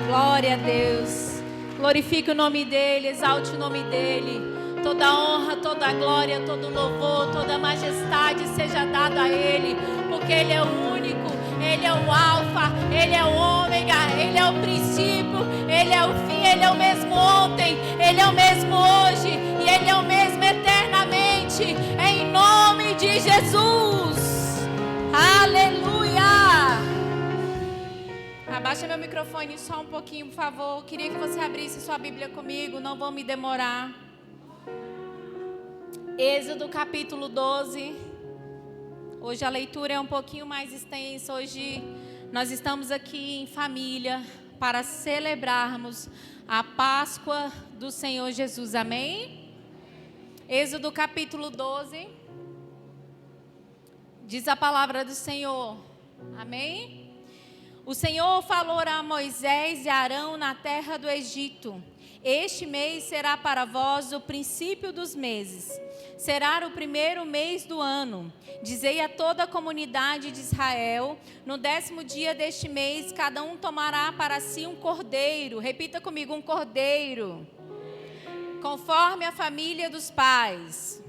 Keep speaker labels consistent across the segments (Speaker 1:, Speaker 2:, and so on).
Speaker 1: Glória a Deus. Glorifique o nome dEle, exalte o nome dEle. Toda honra, toda glória, todo louvor, toda majestade seja dado a Ele, porque Ele é o único, Ele é o alfa, Ele é o ômega, Ele é o princípio, Ele é o fim, Ele é o mesmo ontem, Ele é o mesmo hoje e Ele é o mesmo eternamente, em nome de Jesus. Aleluia! Abaixa meu microfone só um pouquinho, por favor. Queria que você abrisse sua Bíblia comigo, não vou me demorar. Êxodo capítulo 12. Hoje a leitura é um pouquinho mais extensa. Hoje nós estamos aqui em família para celebrarmos a Páscoa do Senhor Jesus. Amém? Êxodo capítulo 12. Diz a palavra do Senhor. Amém? O Senhor falou a Moisés e Arão na terra do Egito: este mês será para vós o princípio dos meses. Será o primeiro mês do ano. Dizei a toda a comunidade de Israel: no 10º dia deste mês, cada um tomará para si um cordeiro. Repita comigo: um cordeiro. Conforme a família dos pais.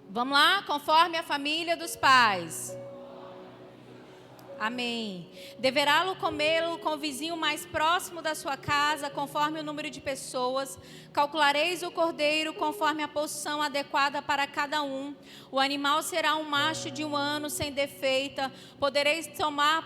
Speaker 1: Vamos lá? Conforme a família dos pais. Amém. Deverá-lo comê-lo com o vizinho mais próximo da sua casa, conforme o número de pessoas. Calculareis o cordeiro conforme a porção adequada para cada um. O animal será um macho de 1 ano, sem defeita. Podereis tomar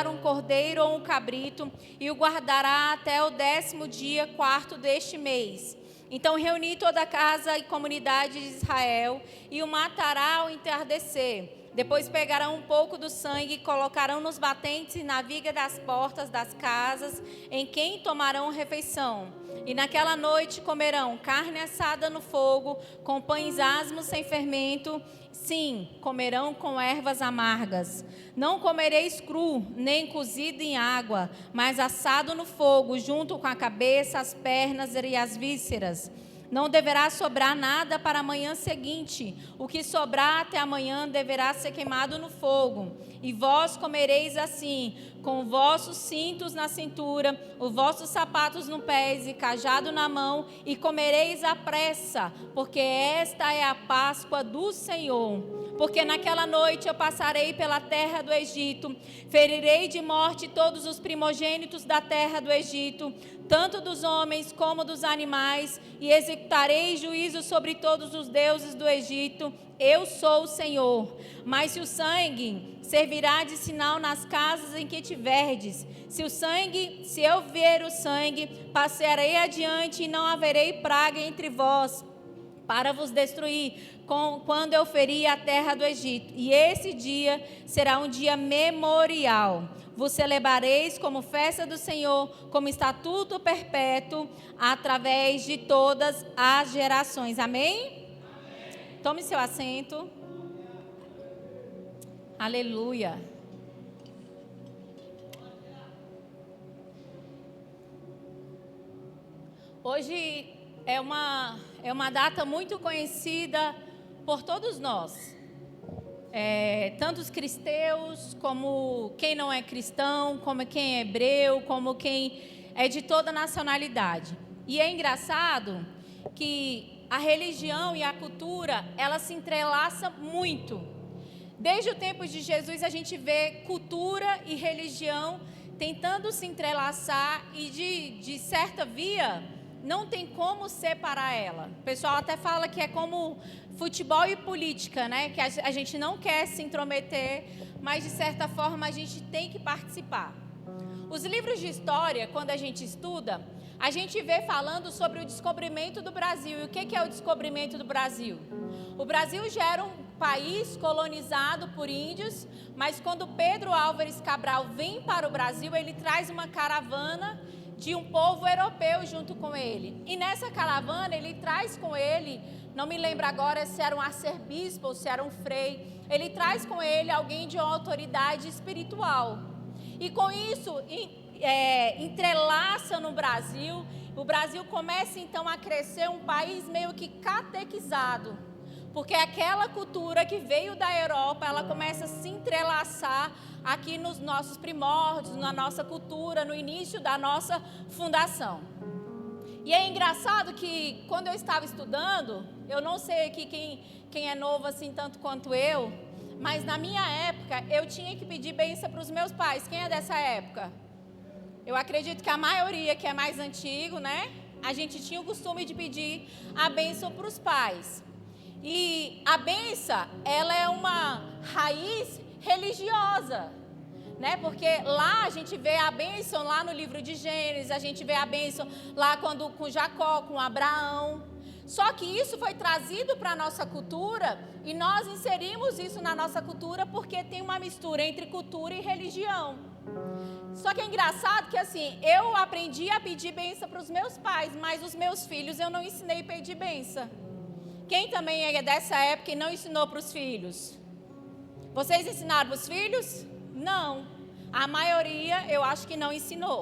Speaker 1: um cordeiro ou um cabrito, e o guardará até o 10º dia, 4º deste mês. Então reuni toda a casa e comunidade de Israel, e o matará ao entardecer. Depois pegarão um pouco do sangue e colocarão nos batentes e na viga das portas das casas em quem tomarão refeição. E naquela noite comerão carne assada no fogo, com pães asmos sem fermento. Sim, comerão com ervas amargas. Não comereis cru, nem cozido em água, mas assado no fogo, junto com a cabeça, as pernas e as vísceras. Não deverá sobrar nada para a manhã seguinte. O que sobrar até amanhã deverá ser queimado no fogo. E vós comereis assim, com vossos cintos na cintura, os vossos sapatos no pés e cajado na mão, e comereis à pressa, porque esta é a Páscoa do Senhor. Porque naquela noite eu passarei pela terra do Egito, ferirei de morte todos os primogênitos da terra do Egito, tanto dos homens como dos animais, e executarei juízo sobre todos os deuses do Egito. Eu sou o Senhor. Mas se o sangue servirá de sinal nas casas em que tiverdes, se eu ver o sangue, passarei adiante e não haverei praga entre vós, para vos destruir, quando eu ferir a terra do Egito. E esse dia será um dia memorial. Vos celebrareis como festa do Senhor, como estatuto perpétuo, através de todas as gerações. Amém? Amém. Tome seu assento. Aleluia. Hoje é uma data muito conhecida por todos nós. Tanto os cristãos, como quem não é cristão, como quem é hebreu, como quem é de toda nacionalidade. E é engraçado que a religião e a cultura, ela se entrelaça muito. Desde o tempo de Jesus, a gente vê cultura e religião tentando se entrelaçar e de certa via, não tem como separar ela. O pessoal até fala que é como futebol e política, né? Que a gente não quer se intrometer, mas de certa forma a gente tem que participar. Os livros de história, quando a gente estuda, a gente vê falando sobre o descobrimento do Brasil. E o que é o descobrimento do Brasil? O Brasil já era um país colonizado por índios, mas quando Pedro Álvares Cabral vem para o Brasil, ele traz uma caravana de um povo europeu junto com ele. E nessa caravana ele traz com ele, não me lembro agora se era um arcebispo ou se era um frei, ele traz com ele alguém de uma autoridade espiritual. E com isso entrelaça no Brasil. O Brasil começa então a crescer um país meio que catequizado. Porque aquela cultura que veio da Europa, ela começa a se entrelaçar aqui nos nossos primórdios, na nossa cultura, no início da nossa fundação. E é engraçado que quando eu estava estudando, eu não sei aqui quem é novo assim tanto quanto eu, mas na minha época eu tinha que pedir bênção para os meus pais. Quem é dessa época? Eu acredito que a maioria que é mais antigo, né? A gente tinha o costume de pedir a bênção para os pais. E a bênção, ela é uma raiz religiosa, né? Porque lá a gente vê a bênção lá no livro de Gênesis, a gente vê a bênção lá com Jacó, com Abraão. Só que isso foi trazido para a nossa cultura e nós inserimos isso na nossa cultura porque tem uma mistura entre cultura e religião. Só que é engraçado que assim, eu aprendi a pedir bênção para os meus pais, mas os meus filhos eu não ensinei a pedir bênção. Quem também é dessa época e não ensinou para os filhos? Vocês ensinaram para os filhos? Não. A maioria eu acho que não ensinou.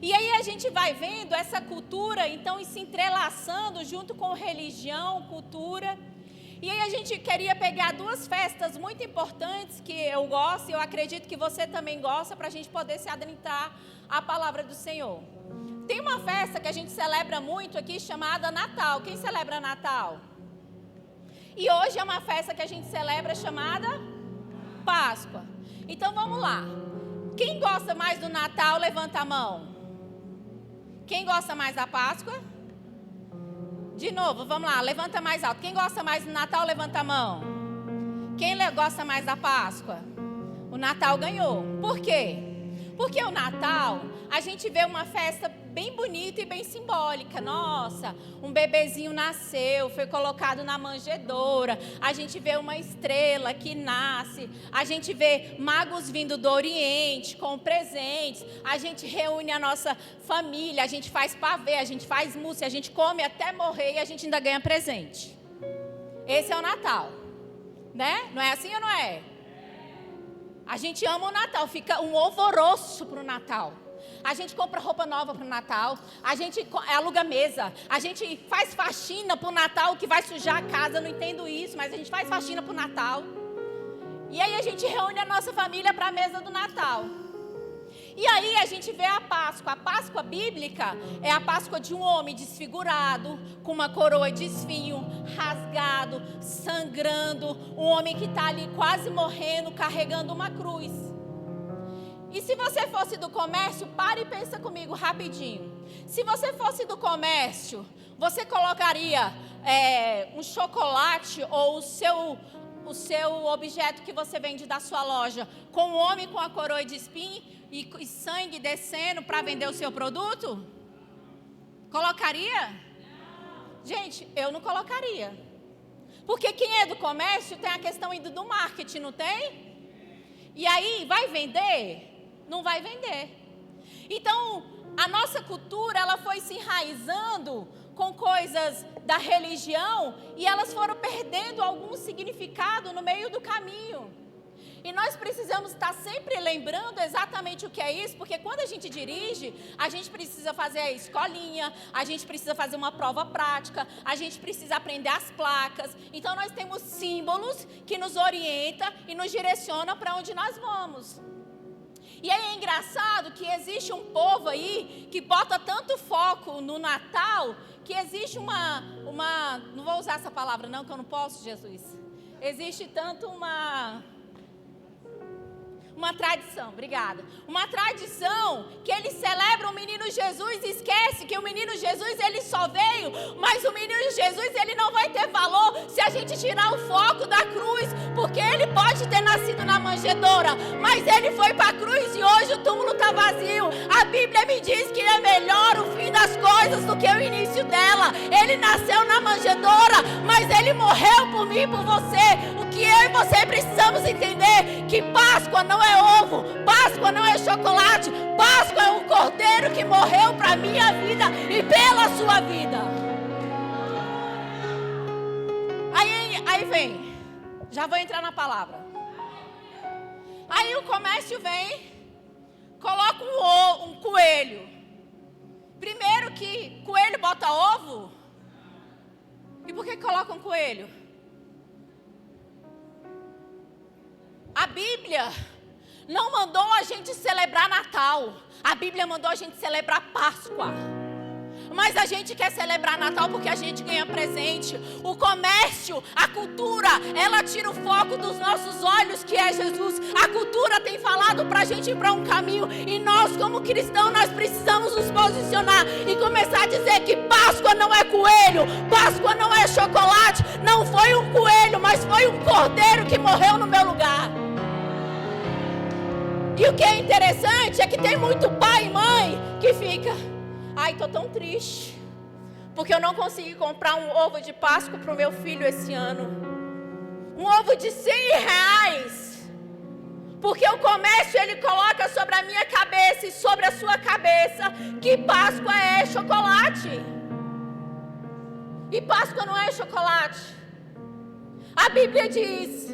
Speaker 1: E aí a gente vai vendo essa cultura, então, se entrelaçando junto com religião, cultura. E aí a gente queria pegar duas festas muito importantes que eu gosto e eu acredito que você também gosta para a gente poder se adentrar à palavra do Senhor. Tem uma festa que a gente celebra muito aqui chamada Natal. Quem celebra Natal? E hoje é uma festa que a gente celebra chamada Páscoa. Então vamos lá. Quem gosta mais do Natal, levanta a mão. Quem gosta mais da Páscoa? De novo, vamos lá, levanta mais alto. Quem gosta mais do Natal, levanta a mão. Quem gosta mais da Páscoa? O Natal ganhou. Por quê? Porque o Natal, a gente vê uma festa bem bonita e bem simbólica. Nossa, um bebezinho nasceu, foi colocado na manjedoura. A gente vê uma estrela que nasce. A gente vê magos vindo do Oriente com presentes. A gente reúne a nossa família, a gente faz pavê, a gente faz mousse, a gente come até morrer e a gente ainda ganha presente. Esse é o Natal, né? Não é assim ou não é? A gente ama o Natal, fica um alvoroço para o Natal. A gente compra roupa nova para o Natal, a gente aluga mesa, a gente faz faxina para o Natal, que vai sujar a casa, não entendo isso, mas a gente faz faxina para o Natal. E aí a gente reúne a nossa família para a mesa do Natal. E aí a gente vê a Páscoa. A Páscoa bíblica é a Páscoa de um homem desfigurado, com uma coroa de espinho, rasgado, sangrando. Um homem que está ali quase morrendo, carregando uma cruz. E se você fosse do comércio, pare e pensa comigo rapidinho. Se você fosse do comércio, você colocaria um chocolate ou o seu objeto que você vende da sua loja com um homem com a coroa de espinho e sangue descendo para vender o seu produto? Colocaria? Gente, eu não colocaria. Porque quem é do comércio tem a questão ainda do marketing, não tem? E aí, vai vender? Não vai vender. Então, a nossa cultura, ela foi se enraizando com coisas da religião e elas foram perdendo algum significado no meio do caminho. E nós precisamos estar sempre lembrando exatamente o que é isso, porque quando a gente dirige, a gente precisa fazer a escolinha, a gente precisa fazer uma prova prática, a gente precisa aprender as placas. Então nós temos símbolos que nos orientam e nos direcionam para onde nós vamos. E aí é engraçado que existe um povo aí que bota tanto foco no Natal, que existe uma não vou usar essa palavra não, que eu não posso, Jesus. Existe tanto uma tradição, obrigada. Uma tradição que eles celebram o menino Jesus e esquece que o menino Jesus ele só veio, mas o menino Jesus ele não vai ter valor se a gente tirar o foco da cruz, porque ele pode ter nascido na manjedoura, mas ele foi para a cruz e hoje o túmulo está vazio. A Bíblia me diz que é melhor o fim das coisas do que o início dela. Ele nasceu na manjedoura, mas ele morreu por mim e por você. O que eu e você precisamos entender que Páscoa não é ovo, Páscoa não é chocolate, Páscoa é um cordeiro que morreu para a minha vida e pela sua vida. Aí vem, já vou entrar na palavra. Aí o comércio vem, coloca um coelho. Primeiro que coelho bota ovo. E por que coloca um coelho?
Speaker 2: A Bíblia não mandou a gente celebrar Natal. A Bíblia mandou a gente celebrar Páscoa. Mas a gente quer celebrar Natal porque a gente ganha presente. O comércio, a cultura, ela tira o foco dos nossos olhos, que é Jesus. A cultura tem falado para a gente ir para um caminho. E nós, como cristãos, nós precisamos nos posicionar e começar a dizer que Páscoa não é coelho, Páscoa não é chocolate. Não foi um coelho, mas foi um cordeiro que morreu no meu lugar. E o que é interessante é que tem muito pai e mãe que fica: ai, tô tão triste, porque eu não consegui comprar um ovo de Páscoa para o meu filho esse ano. Um ovo de R$100. Porque o comércio, ele coloca sobre a minha cabeça e sobre a sua cabeça que Páscoa é chocolate. E Páscoa não é chocolate. A Bíblia diz,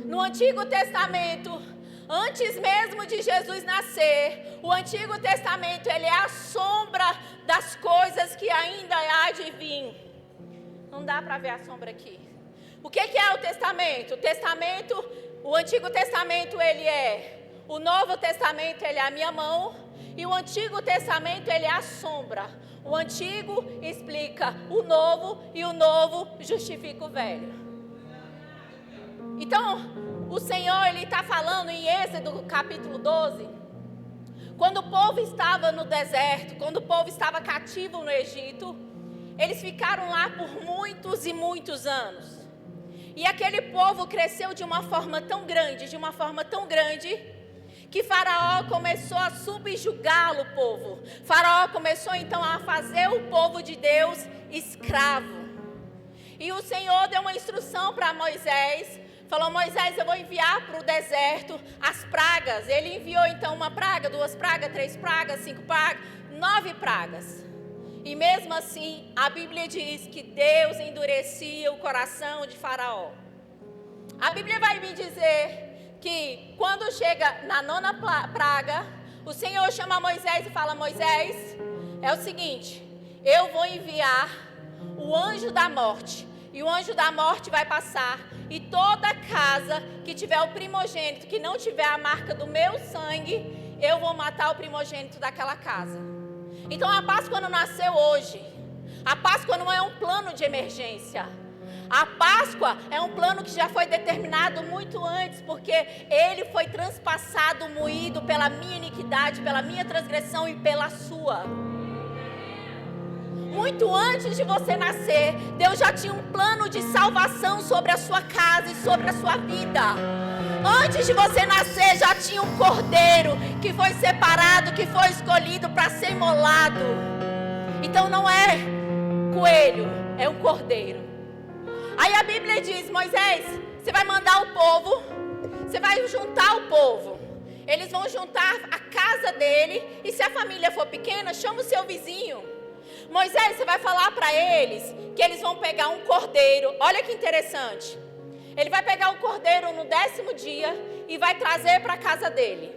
Speaker 2: no Antigo Testamento, antes mesmo de Jesus nascer, o Antigo Testamento, ele é a sombra das coisas que ainda há de vir. Não dá para ver a sombra aqui. O que é o Testamento? O Antigo Testamento, ele é, o Novo Testamento, ele é a minha mão, e o Antigo Testamento, ele é a sombra. O Antigo explica o Novo, e o Novo justifica o Velho. Então, o Senhor, ele está falando em Êxodo capítulo 12, quando o povo estava no deserto, quando o povo estava cativo no Egito, eles ficaram lá por muitos e muitos anos. E aquele povo cresceu de uma forma tão grande, que Faraó começou a subjugá-lo, o povo. Faraó começou então a fazer o povo de Deus escravo. E o Senhor deu uma instrução para Moisés. Falou: Moisés, eu vou enviar para o deserto as pragas. Ele enviou então 1 praga, 2 pragas, 3 pragas, 5 pragas, 9 pragas. E mesmo assim, a Bíblia diz que Deus endurecia o coração de Faraó. A Bíblia vai me dizer que quando chega na 9ª praga, o Senhor chama Moisés e fala: Moisés, é o seguinte, eu vou enviar o anjo da morte. E o anjo da morte vai passar, e toda casa que tiver o primogênito, que não tiver a marca do meu sangue, eu vou matar o primogênito daquela casa. Então a Páscoa não nasceu hoje. A Páscoa não é um plano de emergência. A Páscoa é um plano que já foi determinado muito antes, porque ele foi transpassado, moído pela minha iniquidade, pela minha transgressão e pela sua. Muito antes de você nascer, Deus já tinha um plano de salvação sobre a sua casa e sobre a sua vida. Antes de você nascer, já tinha um cordeiro que foi separado, que foi escolhido para ser imolado. Então não é coelho, é um cordeiro. Aí a Bíblia diz: Moisés, você vai mandar o povo, você vai juntar o povo. Eles vão juntar a casa dele, e se a família for pequena, chama o seu vizinho. Moisés, você vai falar para eles que eles vão pegar um cordeiro. Olha que interessante. Ele vai pegar o cordeiro no 10º dia e vai trazer para a casa dele.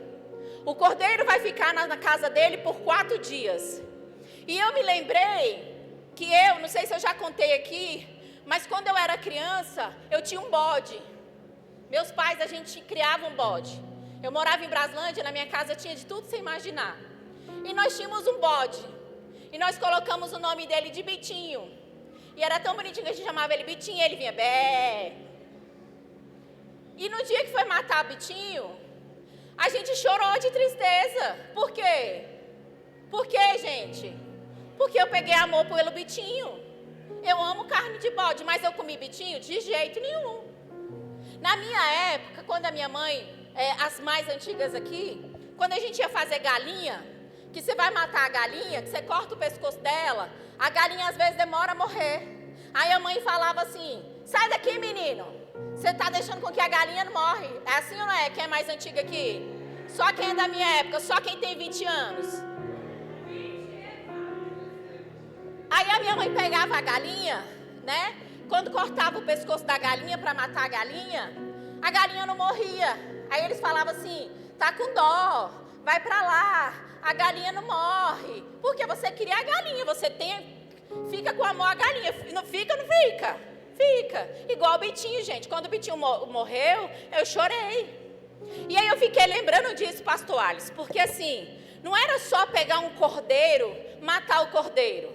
Speaker 2: O cordeiro vai ficar na casa dele por 4 dias. E eu me lembrei que não sei se eu já contei aqui, mas quando eu era criança, eu tinha um bode. Meus pais, a gente criava um bode. Eu morava em Braslândia, na minha casa tinha de tudo sem imaginar. E nós tínhamos um bode. E nós colocamos o nome dele de Bitinho. E era tão bonitinho que a gente chamava ele Bitinho, e ele vinha bé. E no dia que foi matar Bitinho, a gente chorou de tristeza. Por quê? Por quê, gente? Porque eu peguei amor pelo Bitinho. Eu amo carne de bode, mas eu comi Bitinho? De jeito nenhum. Na minha época, quando a minha mãe, as mais antigas aqui, quando a gente ia fazer galinha, que você vai matar a galinha, que você corta o pescoço dela, a galinha às vezes demora a morrer. Aí a mãe falava assim: sai daqui, menino, você está deixando com que a galinha não morre. É assim ou não é? Quem é mais antiga aqui? Só quem é da minha época, só quem tem 20 anos. Aí a minha mãe pegava a galinha, né? Quando cortava o pescoço da galinha para matar a galinha não morria. Aí eles falavam assim: tá com dó, vai para lá, a galinha não morre. Porque você queria a galinha, fica com amor a galinha. Não fica, não fica? Fica. Igual o Bitinho, gente. Quando o Bitinho morreu, eu chorei. E aí eu fiquei lembrando disso, pastor Alice, porque assim, não era só pegar um cordeiro, matar o cordeiro.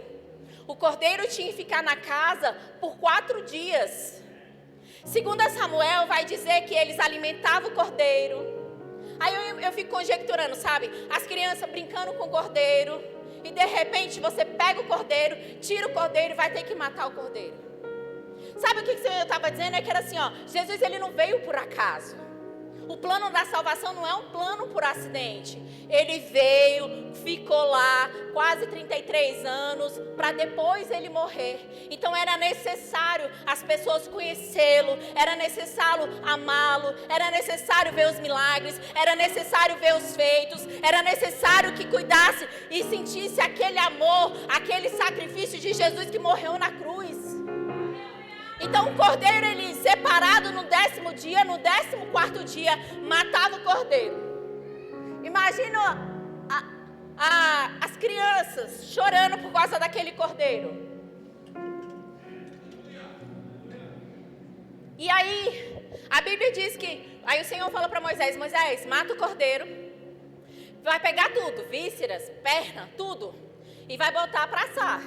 Speaker 2: O cordeiro tinha que ficar na casa por 4 dias. Segundo Samuel vai dizer que eles alimentavam o cordeiro. Aí eu fico conjecturando, sabe? As crianças brincando com o cordeiro. E de repente você pega o cordeiro, tira o cordeiro e vai ter que matar o cordeiro. Sabe o que eu estava dizendo? É que era assim, ó, Jesus ele não veio por acaso. O plano da salvação não é um plano por acidente. Ele veio, ficou lá quase 33 anos para depois ele morrer. Então era necessário as pessoas conhecê-lo, era necessário amá-lo, era necessário ver os milagres, era necessário ver os feitos, era necessário que cuidasse e sentisse aquele amor, aquele sacrifício de Jesus que morreu na cruz. Então o cordeiro, ele separado no 10º dia, no 14º dia, matava o cordeiro. Imagina as crianças chorando por causa daquele cordeiro. E aí, a Bíblia diz que, aí o Senhor falou para Moisés, Moisés, mata o cordeiro, vai pegar tudo, vísceras, perna, tudo, e vai botar para assar.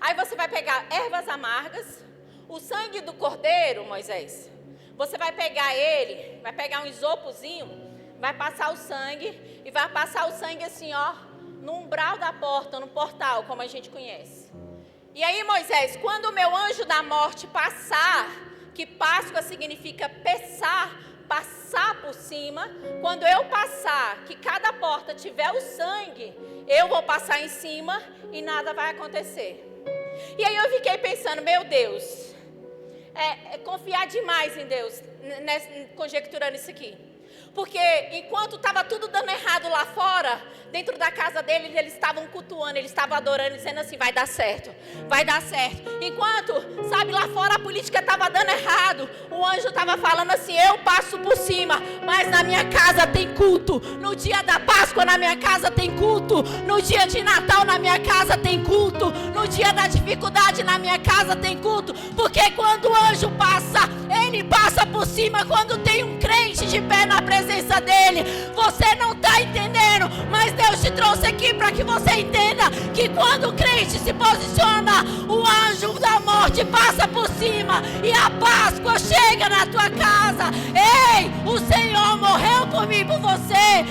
Speaker 2: Aí você vai pegar ervas amargas, o sangue do cordeiro, Moisés, você vai pegar ele, vai pegar um isopozinho, vai passar o sangue, e vai passar o sangue assim, ó, no umbral da porta, no portal, como a gente conhece. E aí, Moisés, quando o meu anjo da morte passar, que Páscoa significa passar por cima, quando eu passar, que cada porta tiver o sangue, eu vou passar em cima e nada vai acontecer. E aí eu fiquei pensando, meu Deus, confiar demais em Deus, conjecturando isso aqui. Porque enquanto estava tudo dando errado lá fora, dentro da casa deles, eles estavam cultuando, eles estavam adorando, dizendo assim, vai dar certo, vai dar certo. Enquanto, sabe, lá fora a política estava dando errado, o anjo estava falando assim, eu passo por cima, mas na minha casa tem culto. No dia da Páscoa na minha casa tem culto. No dia de Natal na minha casa tem culto. No dia da dificuldade na minha casa tem culto. Porque quando o anjo passa, ele passa por cima. Quando tem um crente de pé na presença dele, você não está entendendo, mas Deus te trouxe aqui para que você entenda que quando o crente se posiciona, o anjo da morte passa por cima e a Páscoa chega na tua casa. Ei, o Senhor morreu por mim e por você.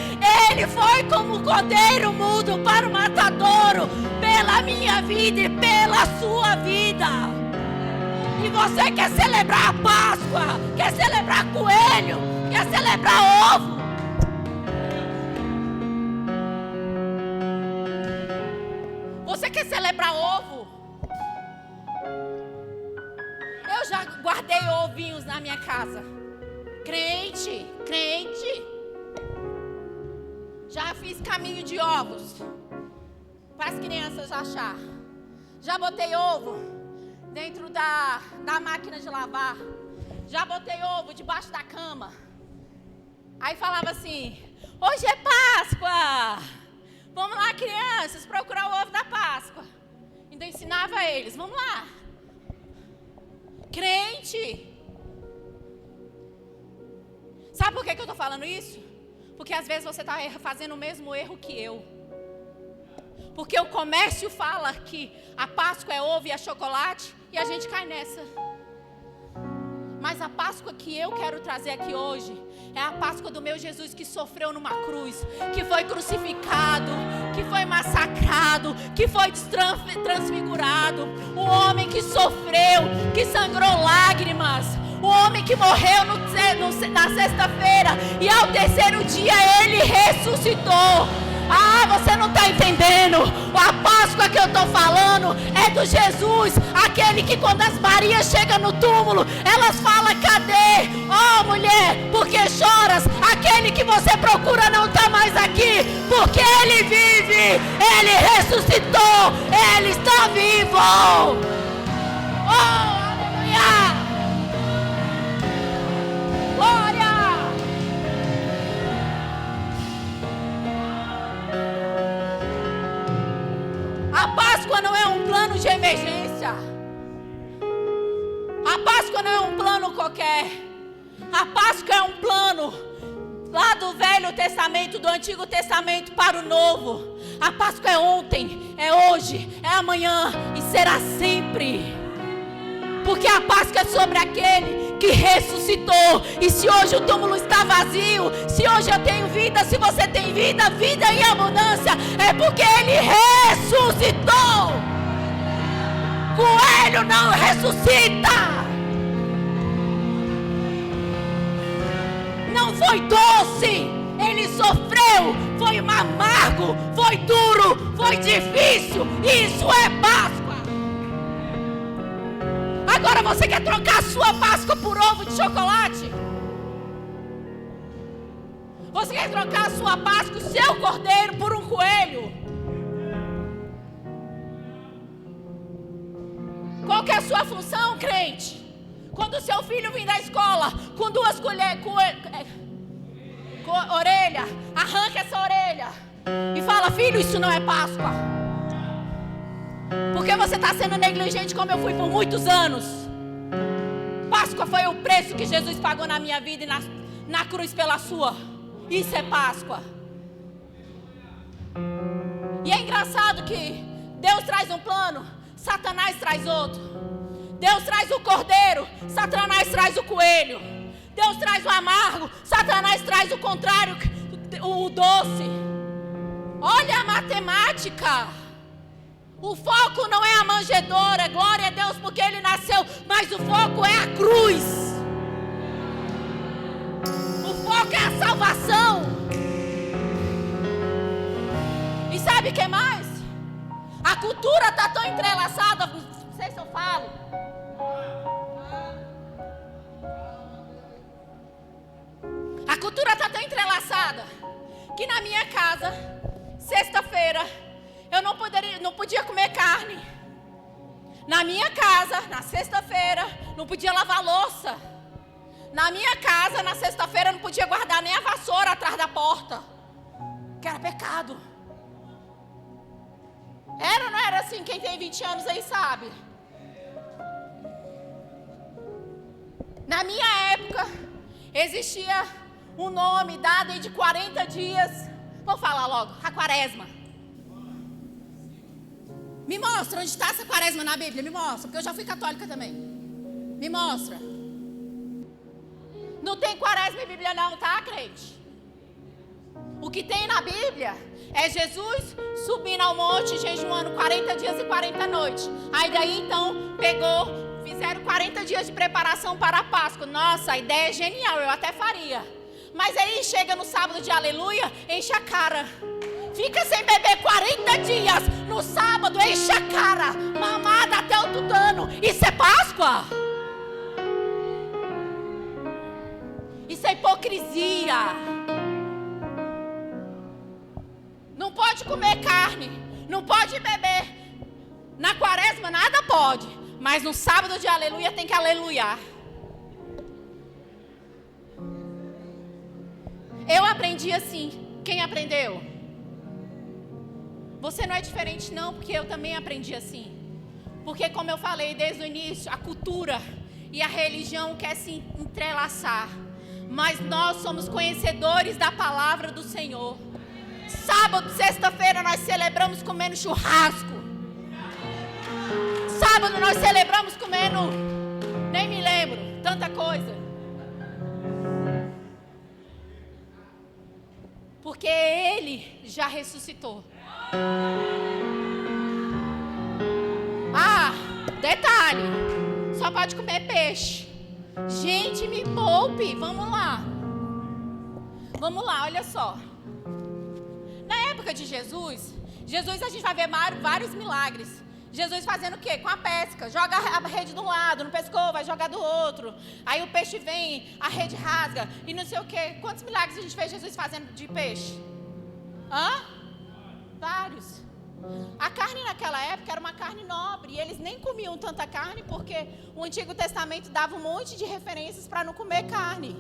Speaker 2: Ele foi como um cordeiro mudo para o matadouro, pela minha vida e pela sua vida. E você quer celebrar a Páscoa, quer celebrar coelho, quer celebrar ovo. Você quer celebrar ovo? Eu já guardei ovinhos na minha casa. Crente. Já fiz caminho de ovos para as crianças achar. Já botei ovo dentro da máquina de lavar. Já botei ovo debaixo da cama. Aí falava assim, hoje é Páscoa. Vamos lá, crianças, procurar o ovo da Páscoa. Então ensinava eles, vamos lá. Crente. Sabe por que eu estou falando isso? Porque às vezes você está fazendo o mesmo erro que eu. Porque o comércio fala que a Páscoa é ovo e é chocolate e a gente cai nessa. Mas a Páscoa que eu quero trazer aqui hoje é a Páscoa do meu Jesus que sofreu numa cruz, que foi crucificado, que foi massacrado, que foi transfigurado. O homem que sofreu, que sangrou lágrimas. O homem que morreu na sexta-feira e ao terceiro dia ele ressuscitou. Ah, você não está entendendo. A Páscoa que eu estou falando é do Jesus, aquele que quando as Marias chegam no túmulo, elas falam, cadê? Oh mulher, por que choras? Aquele que você procura não está mais aqui, porque ele vive, ele ressuscitou, ele está vivo. Oh, aleluia! Glória! A Páscoa não é um plano de emergência. A Páscoa não é um plano qualquer. A Páscoa é um plano lá do Velho Testamento, do Antigo Testamento para o Novo. A Páscoa é ontem, é hoje, é amanhã e será sempre. Porque a Páscoa é sobre aquele que ressuscitou. E se hoje o túmulo está vazio, se hoje eu tenho vida, se você tem vida, vida em abundância, é porque Ele ressuscitou. Coelho não ressuscita. Não foi doce, Ele sofreu, foi amargo, foi duro, foi difícil. Isso é Páscoa. Agora você quer trocar a sua Páscoa por ovo de chocolate? Você quer trocar a sua Páscoa, o seu cordeiro, por um coelho? Qual que é a sua função, crente? Quando o seu filho vir da escola com 2 colheres, com orelha, arranca essa orelha e fala: filho, isso não é Páscoa. Porque você está sendo negligente como eu fui por muitos anos. Páscoa foi o preço que Jesus pagou na minha vida e na cruz pela sua. Isso é Páscoa. E é engraçado que Deus traz um plano, Satanás traz outro. Deus traz o cordeiro, Satanás traz o coelho. Deus traz o amargo, Satanás traz o contrário, o doce. Olha a matemática. O foco não é a manjedoura, glória a Deus porque ele nasceu, mas o foco é a cruz. O foco é a salvação. E sabe o que mais? A cultura está tão entrelaçada, não sei se eu falo. A cultura está tão entrelaçada que na minha casa, sexta-feira, eu não podia comer carne. Na minha casa, na sexta-feira, não podia lavar louça. Na minha casa, na sexta-feira, não podia guardar nem a vassoura atrás da porta, que era pecado. Era ou não era assim? Quem tem 20 anos aí sabe. Na minha época, existia um nome dado aí de 40 dias. Vou falar logo, a quaresma. Me mostra onde está essa quaresma na Bíblia, me mostra, porque eu já fui católica também. Me mostra. Não tem quaresma em Bíblia não, tá, crente? O que tem na Bíblia é Jesus subindo ao monte, jejuando 40 dias e 40 noites. Aí daí então fizeram 40 dias de preparação para a Páscoa. Nossa, a ideia é genial, eu até faria. Mas aí chega no sábado de aleluia, enche a cara. Fica sem beber 40 dias. No sábado, enche a cara. Mamada até o tutano. Isso é Páscoa? Isso é hipocrisia. Não pode comer carne. Não pode beber. Na quaresma nada pode. Mas no sábado de aleluia tem que aleluiar. Eu aprendi assim. Quem aprendeu? Você não é diferente não, porque eu também aprendi assim. Porque como eu falei desde o início, a cultura e a religião quer se entrelaçar. Mas nós somos conhecedores da palavra do Senhor. Sábado, sexta-feira nós celebramos comendo churrasco. Sábado nós celebramos comendo, nem me lembro, tanta coisa. Porque Ele já ressuscitou. Ah, detalhe, só pode comer peixe. Gente, me poupe, vamos lá, olha só. Na época de Jesus a gente vai ver vários milagres. Jesus fazendo o quê? Com a pesca, joga a rede de um lado, não pescou, vai jogar do outro. Aí o peixe vem, a rede rasga e não sei o quê. Quantos milagres a gente vê Jesus fazendo de peixe? Vários. A carne naquela época era uma carne nobre e eles nem comiam tanta carne porque o Antigo Testamento dava um monte de referências para não comer carne.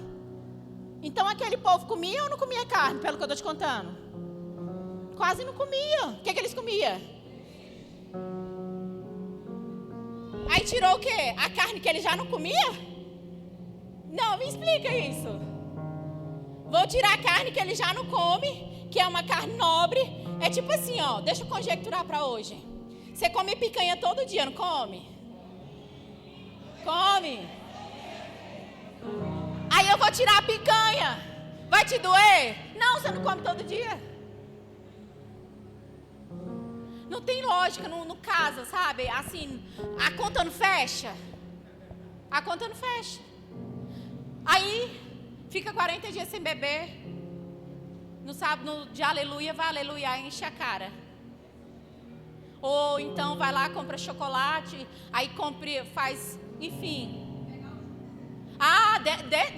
Speaker 2: Então aquele povo comia ou não comia carne, pelo que eu estou te contando? Quase não comia. O que eles comiam? Aí tirou o quê? A carne que ele já não comia? Não, me explica isso.
Speaker 1: Vou tirar a carne que ele já não come, que é uma carne nobre. É tipo assim, ó, deixa eu conjecturar para hoje. Você come picanha todo dia, não come? Come. Aí eu vou tirar a picanha. Vai te doer? Não, você não come todo dia. Não tem lógica, não casa, sabe? Assim, a conta não fecha. A conta não fecha. Aí, fica 40 dias sem beber. No sábado de aleluia, vai aleluia, enche a cara. Ou então vai lá, compra chocolate, aí faz, enfim.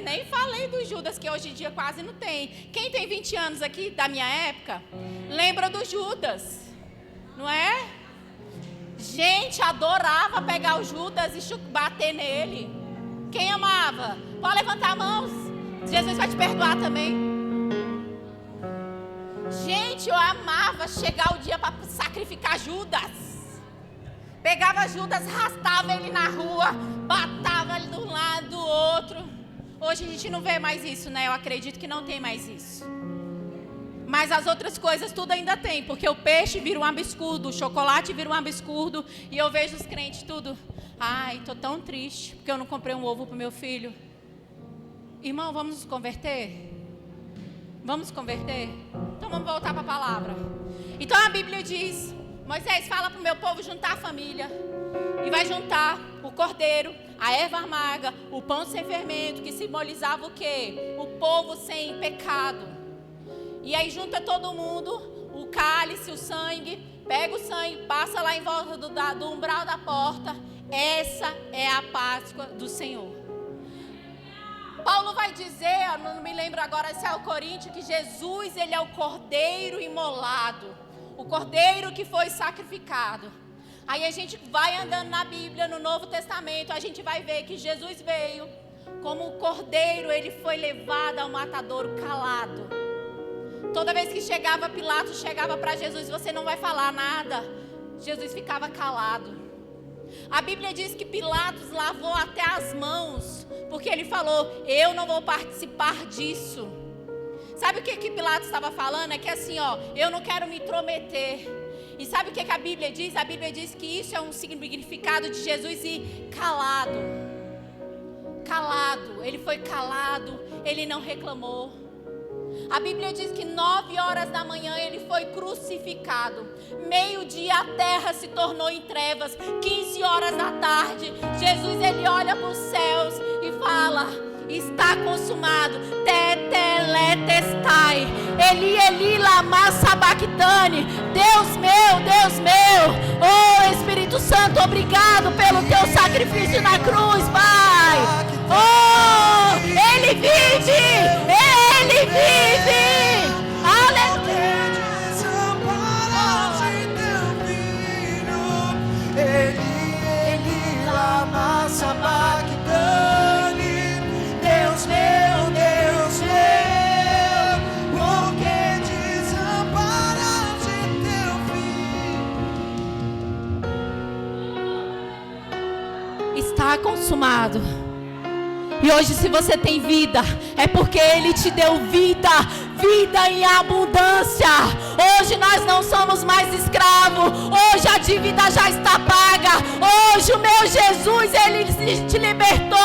Speaker 1: Nem falei do Judas, que hoje em dia quase não tem. Quem tem 20 anos aqui da minha época, lembra do Judas, não é? Gente, adorava pegar o Judas e bater nele. Quem amava? Pode levantar a mão. Jesus vai te perdoar também. Gente, eu amava chegar o dia para sacrificar Judas. Pegava Judas, arrastava ele na rua, batava ele de um lado do outro. Hoje a gente não vê mais isso, né? Eu acredito que não tem mais isso. Mas as outras coisas tudo ainda tem, porque o peixe vira um absurdo, o chocolate vira um absurdo, e eu vejo os crentes tudo. Ai, tô tão triste, porque eu não comprei um ovo pro meu filho. Irmão, vamos nos converter? Vamos converter? Então vamos voltar para a palavra. Então a Bíblia diz: Moisés, fala para o meu povo juntar a família. E vai juntar o cordeiro, a erva amarga, o pão sem fermento, que simbolizava o quê? O povo sem pecado. E aí junta todo mundo, o cálice, o sangue, pega o sangue, passa lá em volta do umbral da porta. Essa é a Páscoa do Senhor. Paulo vai dizer, eu não me lembro agora se é o Coríntios, que Jesus, ele é o cordeiro imolado, o cordeiro que foi sacrificado. Aí a gente vai andando na Bíblia, no Novo Testamento, a gente vai ver que Jesus veio como o cordeiro, ele foi levado ao matadouro calado. Toda vez que chegava Pilatos, chegava para Jesus, você não vai falar nada. Jesus ficava calado. A Bíblia diz que Pilatos lavou até as mãos, porque ele falou: eu não vou participar disso. Sabe o que Pilatos estava falando? É que assim, ó, eu não quero me intrometer. E sabe o que a Bíblia diz? A Bíblia diz que isso é um significado de Jesus e calado. Calado, ele foi calado, ele não reclamou. A Bíblia diz que 9 horas da manhã ele foi crucificado. Meio-dia a terra se tornou em trevas. 15 horas da tarde, Jesus ele olha para os céus e fala: está consumado. Tetelestai. Eli, Eli, lama sabachthani. Deus meu. Oh, Espírito Santo, obrigado pelo teu sacrifício na cruz, Pai. Oh, ele vive. Ele vive. Aleluia.
Speaker 3: Ele lama sabachthani. Deus meu, por que desamparaste teu filho?
Speaker 1: Está consumado. E hoje, se você tem vida, é porque Ele te deu vida, vida em abundância. Hoje nós não somos mais escravos. Hoje a dívida já está paga. Hoje o meu Jesus, Ele te libertou.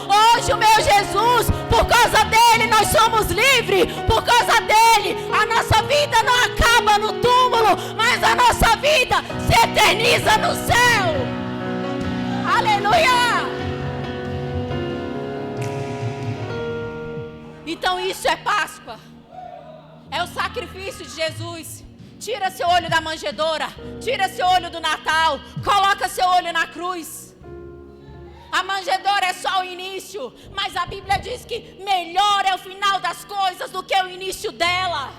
Speaker 1: Hoje o meu Jesus, por causa dEle nós somos livres. Por causa dEle, a nossa vida não acaba no túmulo, mas a nossa vida se eterniza no céu. Aleluia! Então isso é Páscoa. É o sacrifício de Jesus. Tira seu olho da manjedoura. Tira seu olho do Natal. Coloca seu olho na cruz. A manjedoura é só o início, mas a Bíblia diz que melhor é o final das coisas do que o início dela.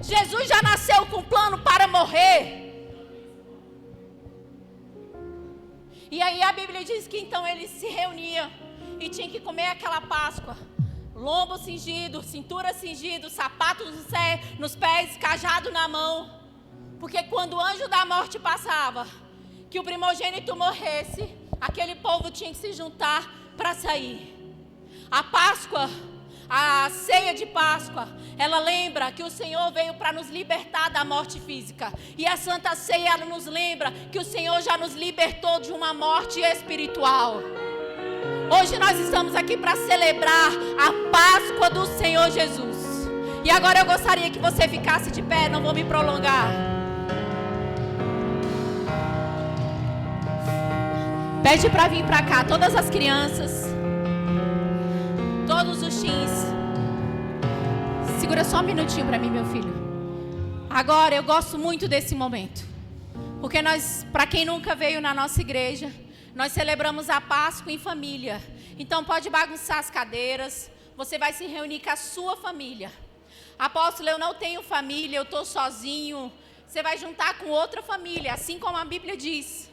Speaker 1: Jesus já nasceu com um plano para morrer. E aí a Bíblia diz que então ele se reunia e tinha que comer aquela Páscoa. Lombo cingido, cintura cingida, sapatos nos pés, cajado na mão. Porque quando o anjo da morte passava, que o primogênito morresse, aquele povo tinha que se juntar para sair. A Páscoa,
Speaker 2: A ceia de Páscoa, ela lembra que o Senhor veio para nos libertar da morte física. E a Santa Ceia, ela nos lembra que o Senhor já nos libertou de uma morte espiritual. Hoje nós estamos aqui para celebrar a Páscoa do Senhor Jesus. E agora eu gostaria que você ficasse de pé, não vou me prolongar. Pede para vir para cá todas as crianças, todos os teens. Segura só um minutinho para mim, meu filho. Agora eu gosto muito desse momento, porque nós, para quem nunca veio na nossa igreja, nós celebramos a Páscoa em família. Então pode bagunçar as cadeiras, você vai se reunir com a sua família. Apóstolo, eu não tenho família, eu estou sozinho. Você vai juntar com outra família, assim como a Bíblia diz.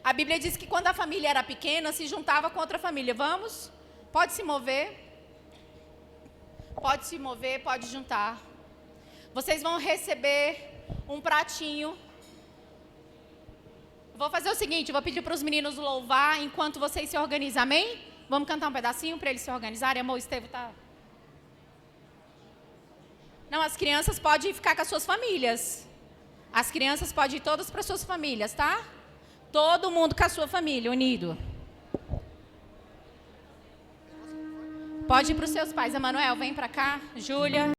Speaker 2: A Bíblia diz que quando a família era pequena, se juntava com outra família. Vamos? Pode se mover. Pode se mover, pode juntar. Vocês vão receber um pratinho. Vou fazer o seguinte, vou pedir para os meninos louvar enquanto vocês se organizam, amém? Vamos cantar um pedacinho para eles se organizarem. Amor, Estevam, tá? Não, as crianças podem ficar com as suas famílias. As crianças podem ir todas para as suas famílias, tá? Todo mundo com a sua família, unido. Pode ir para os seus pais. Emanuel, vem para cá. Júlia.